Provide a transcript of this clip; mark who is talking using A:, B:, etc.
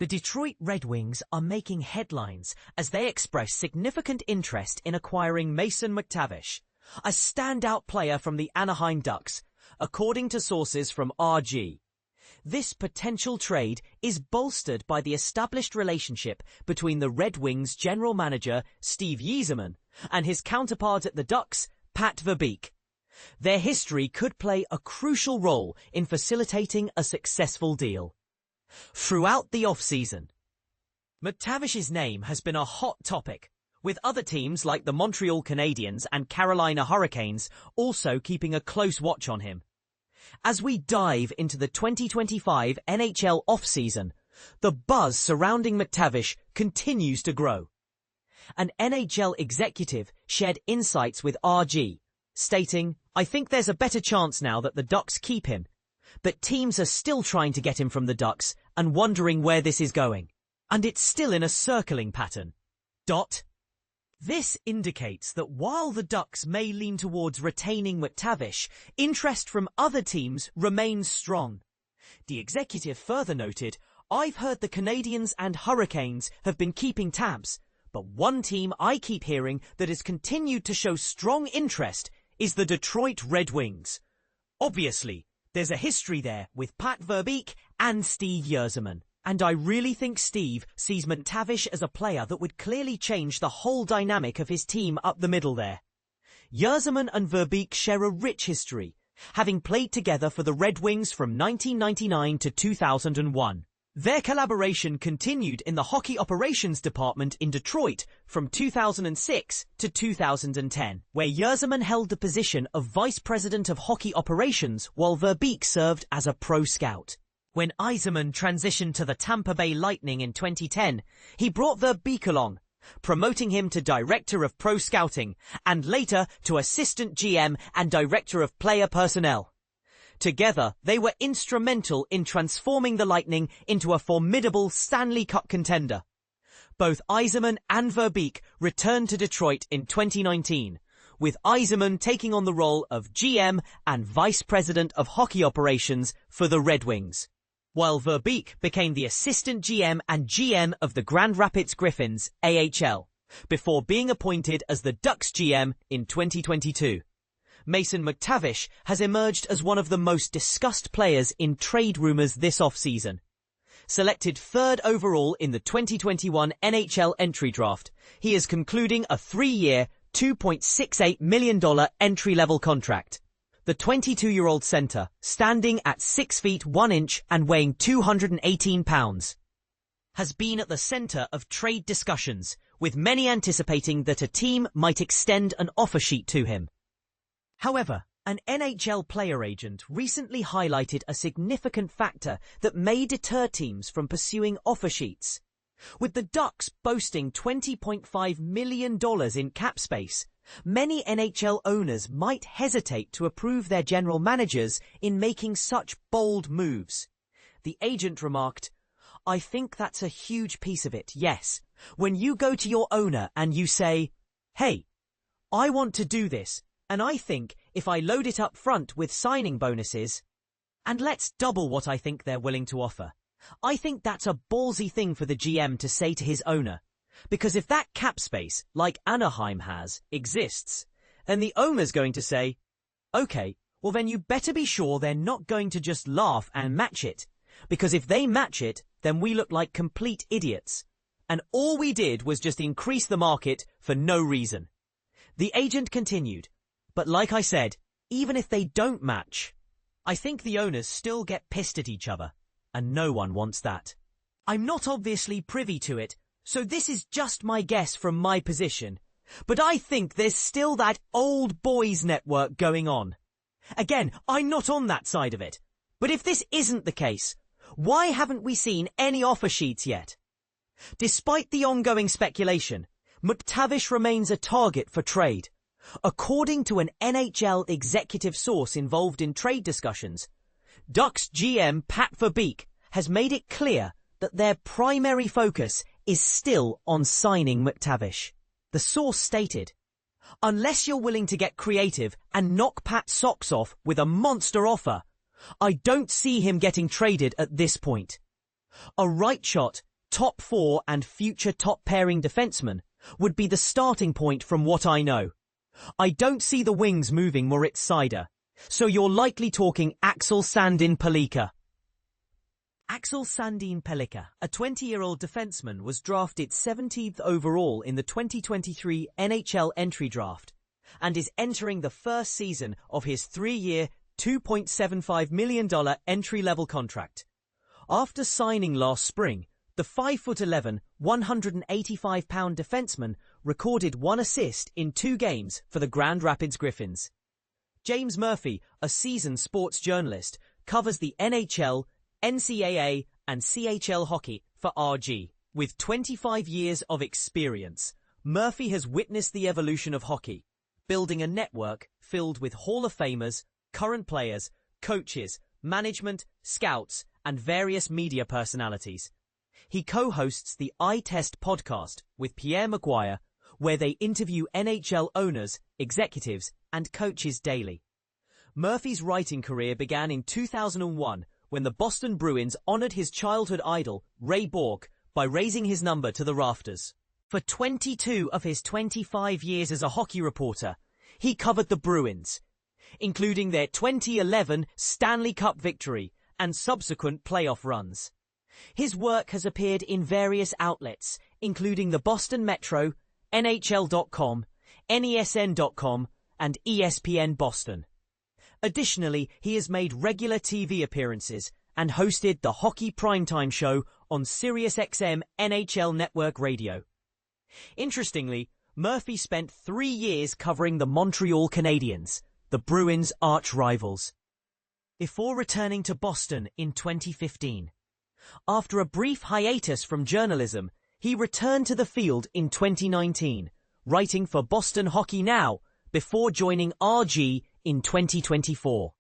A: The Detroit Red Wings are making headlines as they express significant interest in acquiring Mason McTavish, a standout player from the Anaheim Ducks, according to sources from RG. This potential trade is bolstered by the established relationship between the Red Wings general manager Steve Yzerman and his counterpart at the Ducks, Pat Verbeek. Their history could play a crucial role in facilitating a successful deal. Throughout the off-season, McTavish's name has been a hot topic, with other teams like the Montreal Canadiens and Carolina Hurricanes also keeping a close watch on him. As we dive into the 2025 NHL off-season, the buzz surrounding McTavish continues to grow. An NHL executive shared insights with RG, stating, "I think there's a better chance now that the Ducks keep him, but teams are still trying to get him from the Ducks and wondering where this is going. And it's still in a circling pattern. This indicates that while the Ducks may lean towards retaining McTavish, interest from other teams remains strong." The executive further noted, "I've heard the Canadiens and Hurricanes have been keeping tabs, but one team I keep hearing that has continued to show strong interest is the Detroit Red Wings. Obviously, there's a history there with Pat Verbeek and Steve Yzerman. And I really think Steve sees McTavish as a player that would clearly change the whole dynamic of his team up the middle there." Yzerman and Verbeek share a rich history, having played together for the Red Wings from 1999 to 2001. Their collaboration continued in the hockey operations department in Detroit from 2006 to 2010, where Yzerman held the position of Vice President of Hockey Operations while Verbeek served as a pro scout. When Yzerman transitioned to the Tampa Bay Lightning in 2010, he brought Verbeek along, promoting him to Director of Pro Scouting and later to Assistant GM and Director of Player Personnel. Together, they were instrumental in transforming the Lightning into a formidable Stanley Cup contender. Both Yzerman and Verbeek returned to Detroit in 2019, with Yzerman taking on the role of GM and Vice President of Hockey Operations for the Red Wings, while Verbeek became the Assistant GM and GM of the Grand Rapids Griffins, AHL, before being appointed as the Ducks GM in 2022. Mason McTavish has emerged as one of the most discussed players in trade rumors this offseason. Selected third overall in the 2021 NHL entry draft, he is concluding a 3-year, $2.68 million entry-level contract. The 22-year-old center, standing at 6 feet 1 inch and weighing 218 pounds, has been at the center of trade discussions, with many anticipating that a team might extend an offer sheet to him. However, an NHL player agent recently highlighted a significant factor that may deter teams from pursuing offer sheets. With the Ducks boasting $20.5 million in cap space, many NHL owners might hesitate to approve their general managers in making such bold moves. The agent remarked, "I think that's a huge piece of it, yes. When you go to your owner and you say, 'Hey, I want to do this, and I think if I load it up front with signing bonuses, and let's double what I think they're willing to offer.' I think that's a ballsy thing for the GM to say to his owner, because if that cap space, like Anaheim has, exists, then the owner's going to say, 'Okay, well then you better be sure they're not going to just laugh and match it, because if they match it, then we look like complete idiots. And all we did was just increase the market for no reason.'" The agent continued, "But like I said, even if they don't match, I think the owners still get pissed at each other, and no one wants that. I'm not obviously privy to it, so this is just my guess from my position, but I think there's still that old boys network going on. Again, I'm not on that side of it, but if this isn't the case, why haven't we seen any offer sheets yet?" Despite the ongoing speculation, McTavish remains a target for trade. According to an NHL executive source involved in trade discussions, Ducks GM Pat Verbeek has made it clear that their primary focus is still on signing McTavish. The source stated, "Unless you're willing to get creative and knock Pat's socks off with a monster offer, I don't see him getting traded at this point. A right shot top 4 and future top pairing defenseman, would be the starting point from what I know. I don't see the wings moving Moritz Seider, so you're likely talking Axel Sandin Pellikka. Axel Sandin Pellikka, a 20-year-old defenseman, was drafted 17th overall in the 2023 NHL entry draft and is entering the first season of his 3-year, $2.75 million entry-level contract. After signing last spring, the 5'11", 185-pound defenseman recorded 1 assist in 2 games for the Grand Rapids Griffins. James Murphy, a seasoned sports journalist, covers the NHL, NCAA and CHL hockey for RG. With 25 years of experience, Murphy has witnessed the evolution of hockey, building a network filled with Hall of Famers, current players, coaches, management, scouts, and various media personalities. He co-hosts the Eye Test podcast with Pierre Maguire, where they interview NHL owners, executives, and coaches daily. Murphy's writing career began in 2001 when the Boston Bruins honored his childhood idol, Ray Bourque, by raising his number to the rafters. For 22 of his 25 years as a hockey reporter, he covered the Bruins, including their 2011 Stanley Cup victory and subsequent playoff runs. His work has appeared in various outlets, including the Boston Metro, NHL.com, NESN.com, and ESPN Boston. Additionally, he has made regular TV appearances and hosted the Hockey Primetime Show on SiriusXM NHL Network Radio. Interestingly, Murphy spent 3 years covering the Montreal Canadiens, the Bruins' arch-rivals, before returning to Boston in 2015. After a brief hiatus from journalism, he returned to the field in 2019, writing for Boston Hockey Now before joining RG in 2024.